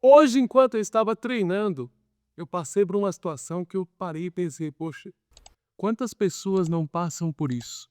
Hoje, enquanto eu estava treinando, eu passei por uma situação que eu parei e pensei: "Poxa, quantas pessoas não passam por isso?".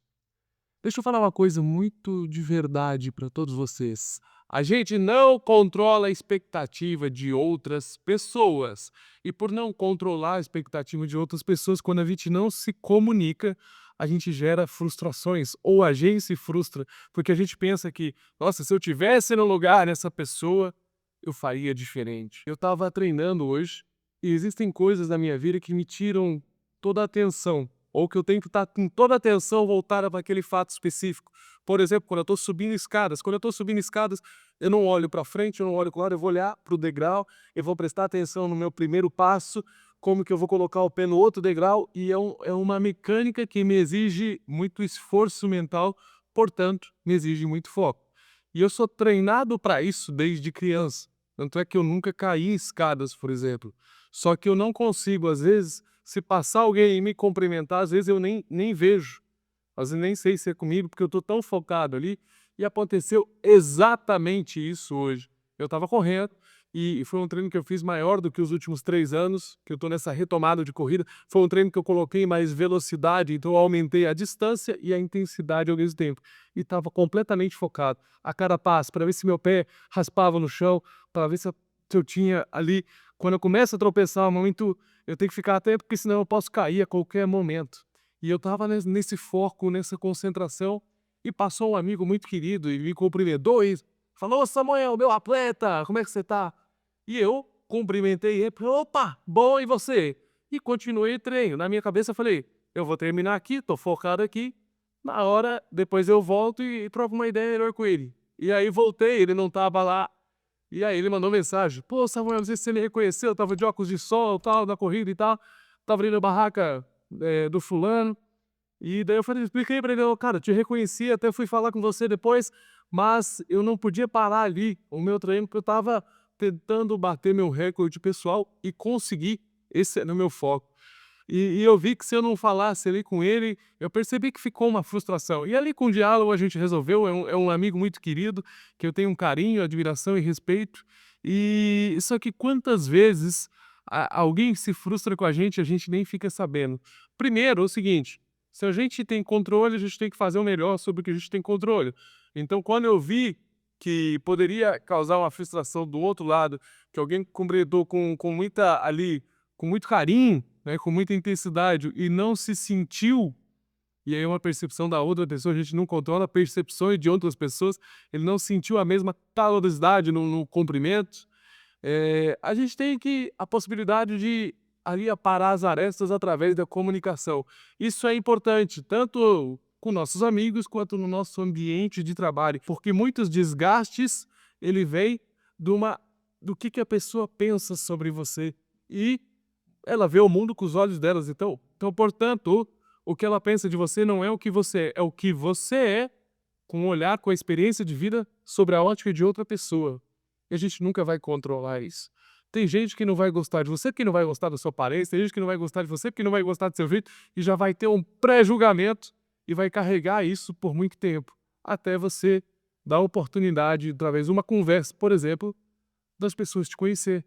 Deixa eu falar uma coisa muito de verdade para todos vocês. A gente não controla a expectativa de outras pessoas. E por não controlar a expectativa de outras pessoas, quando a gente não se comunica, a gente gera frustrações. Ou a gente se frustra, porque a gente pensa que, nossa, se eu tivesse no lugar dessa pessoa, eu faria diferente. Eu estava treinando hoje e existem coisas na minha vida que me tiram toda a atenção, ou que eu tenho que estar com toda a atenção voltada para aquele fato específico. Por exemplo, quando eu estou subindo escadas. Quando eu estou subindo escadas, eu não olho para frente, eu não olho para o lado, eu vou olhar para o degrau, eu vou prestar atenção no meu primeiro passo, como que eu vou colocar o pé no outro degrau, e é uma mecânica que me exige muito esforço mental, portanto, me exige muito foco. E eu sou treinado para isso desde criança. Tanto é que eu nunca caí em escadas, por exemplo. Só que eu não consigo, às vezes, se passar alguém e me cumprimentar, às vezes eu nem vejo. Às vezes nem sei se é comigo, porque eu estou tão focado ali. E aconteceu exatamente isso hoje. Eu estava correndo e foi um treino que eu fiz maior do que os últimos 3 anos, que eu estou nessa retomada de corrida. Foi um treino que eu coloquei mais velocidade, então eu aumentei a distância e a intensidade ao mesmo tempo. E estava completamente focado. A cada passo, para ver se meu pé raspava no chão, para ver se eu tinha ali. Quando eu começo a tropeçar muito, eu tenho que ficar atento, porque senão eu posso cair a qualquer momento. E eu estava nesse foco, nessa concentração, e passou um amigo muito querido e me cumprimentou e falou: "Ô Samuel, meu atleta, como é que você tá?". E eu cumprimentei ele, falei: "Opa, bom, e você?". E continuei o treino. Na minha cabeça eu falei: "Eu vou terminar aqui, tô focado aqui, na hora, depois eu volto e troco uma ideia melhor com ele". E aí voltei, ele não estava lá, e aí ele mandou mensagem: "Pô, Samuel, não sei se você me reconheceu, eu estava de óculos de sol, tal, na corrida e tal, estava ali na barraca, do fulano". E daí eu falei, expliquei pra ele: "Ó, cara, eu te reconheci, até fui falar com você depois, mas eu não podia parar ali o meu treino, porque eu estava tentando bater meu recorde pessoal e consegui, esse era o meu foco". E eu vi que se eu não falasse ali com ele, eu percebi que ficou uma frustração. E ali com o diálogo a gente resolveu, é um amigo muito querido, que eu tenho um carinho, admiração e respeito. E só que quantas vezes alguém se frustra com a gente nem fica sabendo. Primeiro, é o seguinte, se a gente tem controle, a gente tem que fazer o melhor sobre o que a gente tem controle. Então, quando eu vi que poderia causar uma frustração do outro lado, que alguém cumprimentou com muita ali, com muito carinho, né, com muita intensidade e não se sentiu, e aí é uma percepção da outra pessoa, a gente não controla percepções de outras pessoas, ele não sentiu a mesma calorosidade no cumprimento, a gente tem que a possibilidade de ali aparar as arestas através da comunicação. Isso é importante, tanto com nossos amigos quanto no nosso ambiente de trabalho, porque muitos desgastes ele vem de uma do que a pessoa pensa sobre você e ela vê o mundo com os olhos delas, então, portanto, o que ela pensa de você não é o que você é o que você é, com um olhar, com a experiência de vida sobre a ótica de outra pessoa. E a gente nunca vai controlar isso. Tem gente que não vai gostar de você, que não vai gostar da sua aparência, tem gente que não vai gostar de você, que não vai gostar do seu jeito, e já vai ter um pré-julgamento e vai carregar isso por muito tempo, até você dar a oportunidade, através de uma conversa, por exemplo, das pessoas te conhecer.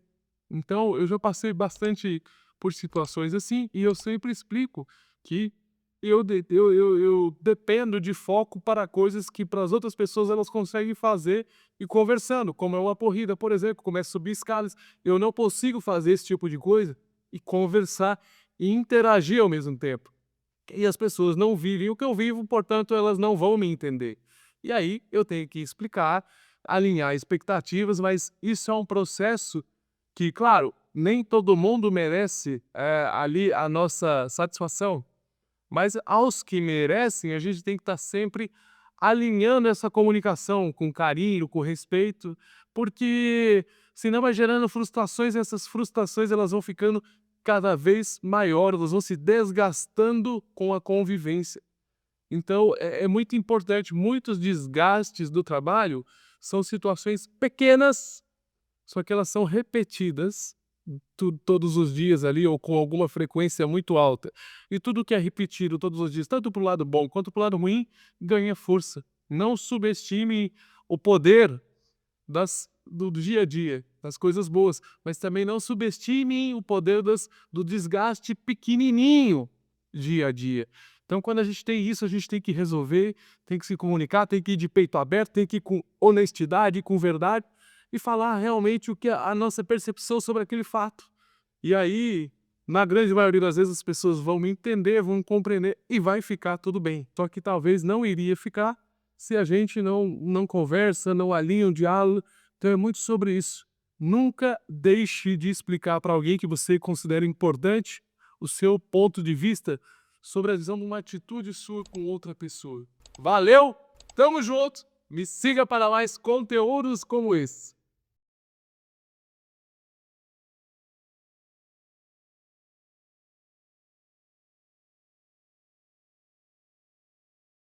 Então, eu já passei bastante por situações assim, e eu sempre explico que eu dependo de foco para coisas que para as outras pessoas elas conseguem fazer e conversando, como é uma corrida, por exemplo, começa a subir escadas, eu não consigo fazer esse tipo de coisa e conversar e interagir ao mesmo tempo. E as pessoas não vivem o que eu vivo, portanto, elas não vão me entender. E aí eu tenho que explicar, alinhar expectativas, mas isso é um processo que, claro, nem todo mundo merece ali a nossa satisfação, mas aos que merecem, a gente tem que estar sempre alinhando essa comunicação com carinho, com respeito, porque senão vai gerando frustrações e essas frustrações elas vão ficando cada vez maiores, elas vão se desgastando com a convivência. Então é muito importante, muitos desgastes do trabalho são situações pequenas, só que elas são repetidas todos os dias ali ou com alguma frequência muito alta. E tudo que é repetido todos os dias, tanto para o lado bom quanto para o lado ruim, ganha força. Não subestime o poder das do dia a dia, das coisas boas, mas também não subestimem o poder do desgaste pequenininho dia a dia. Então, quando a gente tem isso, a gente tem que resolver, tem que se comunicar, tem que ir de peito aberto, tem que ir com honestidade, com verdade e falar realmente o que a nossa percepção sobre aquele fato. E aí, na grande maioria das vezes, as pessoas vão me entender, vão compreender e vai ficar tudo bem. Só que talvez não iria ficar se a gente não conversa, não alinha o diálogo. Então é muito sobre isso. Nunca deixe de explicar para alguém que você considera importante o seu ponto de vista sobre a visão de uma atitude sua com outra pessoa. Valeu, tamo junto, me siga para mais conteúdos como esse.